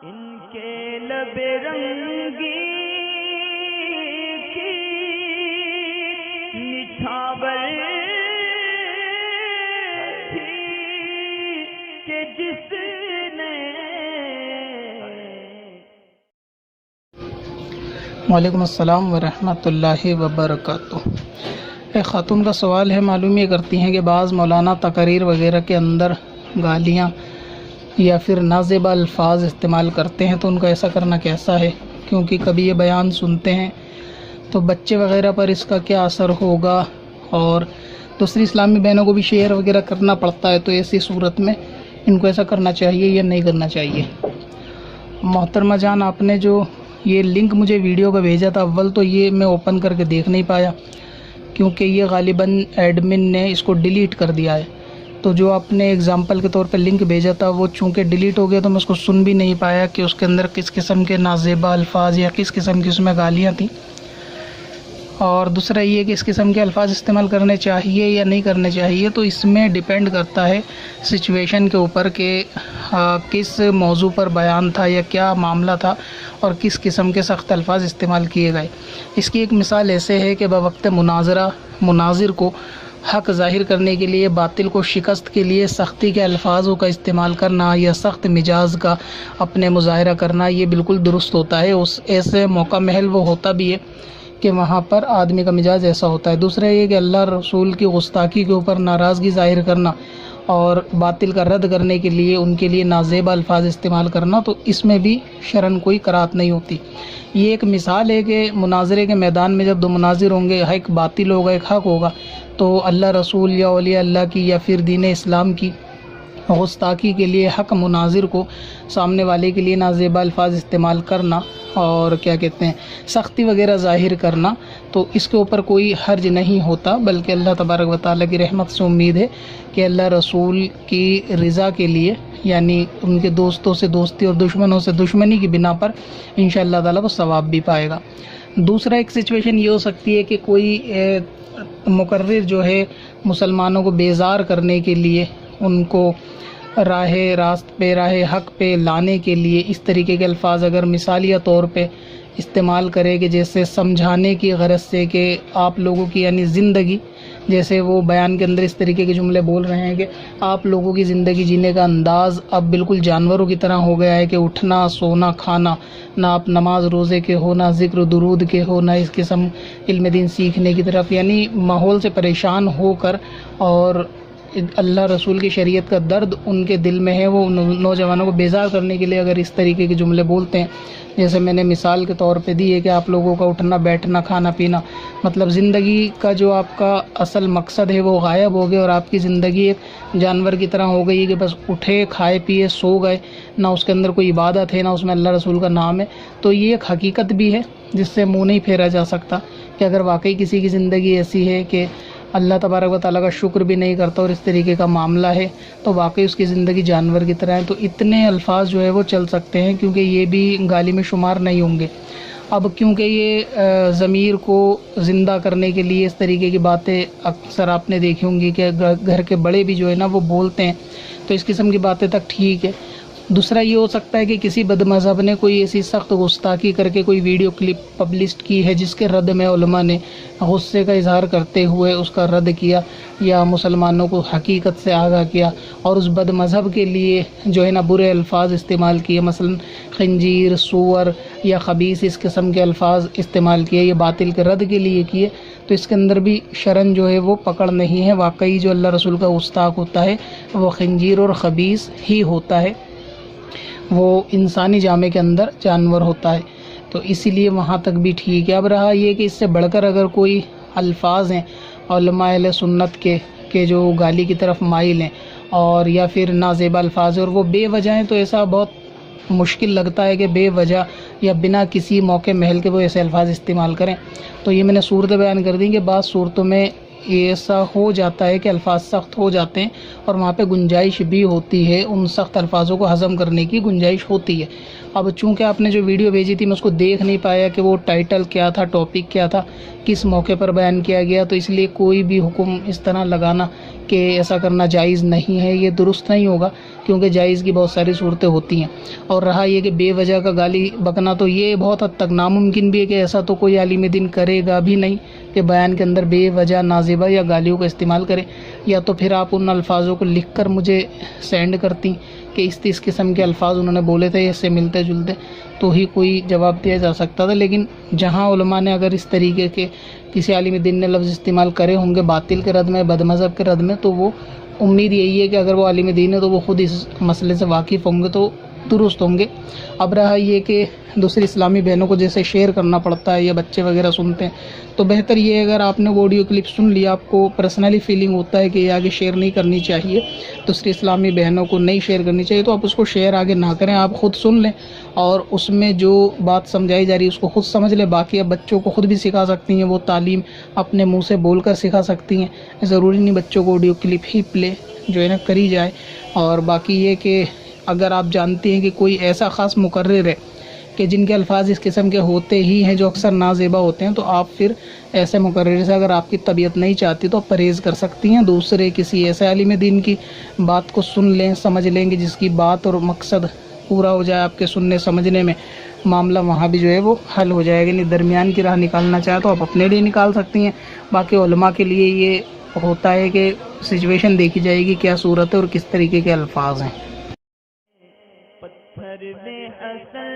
ان کے لب رنگی کی نچھاور تھی کہ جس نے وعلیکم السلام ورحمۃ اللہ وبرکاتہ۔ ایک خاتون کا سوال ہے، معلوم یہ کرتی ہیں کہ بعض مولانا تقاریر وغیرہ کے اندر گالیاں یا پھر نازیبا الفاظ استعمال کرتے ہیں، تو ان کا ایسا کرنا کیسا ہے؟ کیونکہ کبھی یہ بیان سنتے ہیں تو بچے وغیرہ پر اس کا کیا اثر ہوگا، اور دوسری اسلامی بہنوں کو بھی شیئر وغیرہ کرنا پڑتا ہے، تو ایسی صورت میں ان کو ایسا کرنا چاہیے یا نہیں کرنا چاہیے؟ محترمہ جان، آپ نے جو یہ لنک مجھے ویڈیو کا بھیجا تھا، اول تو یہ میں اوپن کر کے دیکھ نہیں پایا کیونکہ یہ غالباً ایڈمن نے اس کو ڈیلیٹ کر دیا ہے۔ تو جو آپ نے اگزامپل کے طور پہ لنک بھیجا تھا وہ چونکہ ڈیلیٹ ہو گیا تو میں اس کو سن بھی نہیں پایا کہ اس کے اندر کس قسم کے نازیبا الفاظ یا کس قسم کی اس میں گالیاں تھیں، اور دوسرا یہ کہ اس قسم کے الفاظ استعمال کرنے چاہیے یا نہیں کرنے چاہیے۔ تو اس میں ڈیپینڈ کرتا ہے سچویشن کے اوپر کہ کس موضوع پر بیان تھا یا کیا معاملہ تھا اور کس قسم کے سخت الفاظ استعمال کیے گئے۔ اس کی ایک مثال ایسے ہے کہ بوقت مناظرہ مناظر کو حق ظاہر کرنے کے لیے، باطل کو شکست کے لیے سختی کے الفاظوں کا استعمال کرنا یا سخت مزاج کا اپنے مظاہرہ کرنا، یہ بالکل درست ہوتا ہے۔ اس ایسے موقع محل وہ ہوتا بھی ہے کہ وہاں پر آدمی کا مزاج ایسا ہوتا ہے۔ دوسرا یہ کہ اللہ رسول کی گستاخی کے اوپر ناراضگی ظاہر کرنا اور باطل کا رد کرنے کے لیے ان کے لیے نازیبا الفاظ استعمال کرنا، تو اس میں بھی شرعاً کوئی کراہت نہیں ہوتی۔ یہ ایک مثال ہے کہ مناظرے کے میدان میں جب دو مناظر ہوں گے، ایک باطل ہوگا ایک حق ہوگا، تو اللہ رسول یا اولیاء اللہ کی یا پھر دین اسلام کی گستاخی کے لیے حق مناظر کو سامنے والے کے لیے نازیبا الفاظ استعمال کرنا اور کیا کہتے ہیں سختی وغیرہ ظاہر کرنا، تو اس کے اوپر کوئی حرج نہیں ہوتا، بلکہ اللہ تبارک و تعالیٰ کی رحمت سے امید ہے کہ اللہ رسول کی رضا کے لیے، یعنی ان کے دوستوں سے دوستی اور دشمنوں سے دشمنی کی بنا پر انشاءاللہ تعالیٰ وہ ثواب بھی پائے گا۔ دوسرا ایک سچویشن یہ ہو سکتی ہے کہ کوئی مقرر جو ہے مسلمانوں کو بیزار کرنے کے لیے، ان کو راہ راست پہ راہ حق پہ لانے کے لیے اس طریقے کے الفاظ اگر مثالیہ طور پہ استعمال کرے کہ جیسے سمجھانے کی غرض سے کہ آپ لوگوں کی یعنی زندگی، جیسے وہ بیان کے اندر اس طریقے کے جملے بول رہے ہیں کہ آپ لوگوں کی زندگی جینے کا انداز اب بالکل جانوروں کی طرح ہو گیا ہے کہ اٹھنا سونا کھانا، نہ آپ نماز روزے کے ہو، نہ ذکر و درود کے ہو، نہ اس قسم علم دین سیکھنے کی طرف، یعنی ماحول سے پریشان ہو کر اور اللہ رسول کی شریعت کا درد ان کے دل میں ہے، وہ نوجوانوں کو بیزار کرنے کے لیے اگر اس طریقے کے جملے بولتے ہیں، جیسے میں نے مثال کے طور پہ دی ہے کہ آپ لوگوں کا اٹھنا بیٹھنا کھانا پینا، مطلب زندگی کا جو آپ کا اصل مقصد ہے وہ غائب ہو گیا اور آپ کی زندگی ایک جانور کی طرح ہو گئی کہ بس اٹھے کھائے پیے سو گئے، نہ اس کے اندر کوئی عبادت ہے نہ اس میں اللہ رسول کا نام ہے۔ تو یہ ایک حقیقت بھی ہے جس سے منہ نہیں پھیرا جا سکتا کہ اگر واقعی کسی کی زندگی ایسی ہے کہ اللہ تبارک و تعالیٰ کا شکر بھی نہیں کرتا اور اس طریقے کا معاملہ ہے، تو واقعی اس کی زندگی جانور کی طرح ہے، تو اتنے الفاظ جو ہے وہ چل سکتے ہیں کیونکہ یہ بھی گالی میں شمار نہیں ہوں گے۔ اب کیونکہ یہ ضمیر کو زندہ کرنے کے لیے اس طریقے کی باتیں اکثر آپ نے دیکھی ہوں گی کہ گھر کے بڑے بھی جو ہے نا وہ بولتے ہیں، تو اس قسم کی باتیں تک ٹھیک ہے۔ دوسرا یہ ہو سکتا ہے کہ کسی بد مذہب نے کوئی ایسی سخت گستاخی کر کے کوئی ویڈیو کلپ پبلش کی ہے جس کے رد میں علماء نے غصے کا اظہار کرتے ہوئے اس کا رد کیا یا مسلمانوں کو حقیقت سے آگاہ کیا اور اس بد مذہب کے لیے جو ہے نا برے الفاظ استعمال کیے، مثلا خنزیر، سور یا خبیث اس قسم کے الفاظ استعمال کیے، یہ باطل کے رد کے لیے کیے، تو اس کے اندر بھی شرعاً جو ہے وہ پکڑ نہیں ہے۔ واقعی جو اللہ رسول کا گستاخ ہوتا ہے وہ خنزیر اور خبیث ہی ہوتا ہے، وہ انسانی جامع کے اندر جانور ہوتا ہے، تو اسی لیے وہاں تک بھی ٹھیک ہے۔ اب رہا یہ کہ اس سے بڑھ کر اگر کوئی الفاظ ہیں علماء اہل سنت کے جو گالی کی طرف مائل ہیں اور یا پھر نازیبا الفاظ ہیں اور وہ بے وجہ ہیں، تو ایسا بہت مشکل لگتا ہے کہ بے وجہ یا بنا کسی موقع محل کے وہ ایسے الفاظ استعمال کریں۔ تو یہ میں نے صورتیں بیان کر دیں کہ بعض صورتوں میں ایسا ہو جاتا ہے کہ الفاظ سخت ہو جاتے ہیں اور وہاں پہ گنجائش بھی ہوتی ہے، ان سخت الفاظوں کو ہضم کرنے کی گنجائش ہوتی ہے، اب چونکہ آپ نے جو ویڈیو بھیجی تھی میں اس کو دیکھ نہیں پایا کہ وہ ٹائٹل کیا تھا، ٹاپک کیا تھا، کس موقع پر بیان کیا گیا، تو اس لیے کوئی بھی حکم اس طرح لگانا کہ ایسا کرنا جائز نہیں ہے، یہ درست نہیں ہوگا، کیونکہ جائز کی بہت ساری صورتیں ہوتی ہیں۔ اور رہا یہ کہ بے وجہ کا گالی بکنا، تو یہ بہت حد تک ناممکن بھی ہے کہ ایسا تو کوئی عالم دین کرے گا بھی نہیں کہ بیان کے اندر بے وجہ نازیبہ یا گالیوں کا استعمال کرے، یا تو پھر آپ ان الفاظوں کو لکھ کر مجھے سینڈ کرتی کہ اس قسم کے الفاظ انہوں نے بولے تھے، اس سے ملتے جلتے، تو ہی کوئی جواب دیا جا سکتا تھا۔ لیکن جہاں علماء نے اگر اس طریقے کے کسی عالم دین نے لفظ استعمال کرے ہوں گے باطل کے رد میں، بد مذہب کے رد میں، تو وہ امید یہی ہے کہ اگر وہ عالم دین ہے تو وہ خود اس مسئلے سے واقف ہوں گے تو درست ہوں گے۔ اب رہا یہ کہ دوسری اسلامی بہنوں کو جیسے شیئر کرنا پڑتا ہے یا بچے وغیرہ سنتے ہیں، تو بہتر یہ ہے اگر آپ نے وہ آڈیو کلپ سن لیا، آپ کو پرسنلی فیلنگ ہوتا ہے کہ یہ آگے شیئر نہیں کرنی چاہیے، دوسری اسلامی بہنوں کو نہیں شیئر کرنی چاہیے، تو آپ اس کو شیئر آگے نہ کریں، آپ خود سن لیں اور اس میں جو بات سمجھائی جا رہی ہے اس کو خود سمجھ لیں۔ باقی آپ بچوں کو خود بھی سکھا سکتی ہیں، وہ تعلیم اپنے منہ سے بول کر سکھا سکتی ہیں، ضروری نہیں بچوں کو آڈیو کلپ ہی پلے جو ہے نا کری جائے۔ اور باقی یہ کہ اگر آپ جانتے ہیں کہ کوئی ایسا خاص مقرر ہے کہ جن کے الفاظ اس قسم کے ہوتے ہی ہیں جو اکثر نازیبا ہوتے ہیں، تو آپ پھر ایسے مقرر سے اگر آپ کی طبیعت نہیں چاہتی تو آپ پرہیز کر سکتی ہیں، دوسرے کسی ایسے عالم دین کی بات کو سن لیں، سمجھ لیں کہ جس کی بات اور مقصد پورا ہو جائے، آپ کے سننے سمجھنے میں معاملہ وہاں بھی جو ہے وہ حل ہو جائے گا۔ یعنی درمیان کی راہ نکالنا چاہے تو آپ اپنے لیے نکال سکتی ہیں، باقی علماء کے لیے یہ ہوتا ہے کہ سچویشن دیکھی جائے گی کیا صورت ہے اور کس طریقے کے الفاظ ہیں۔ پتھر میں اصل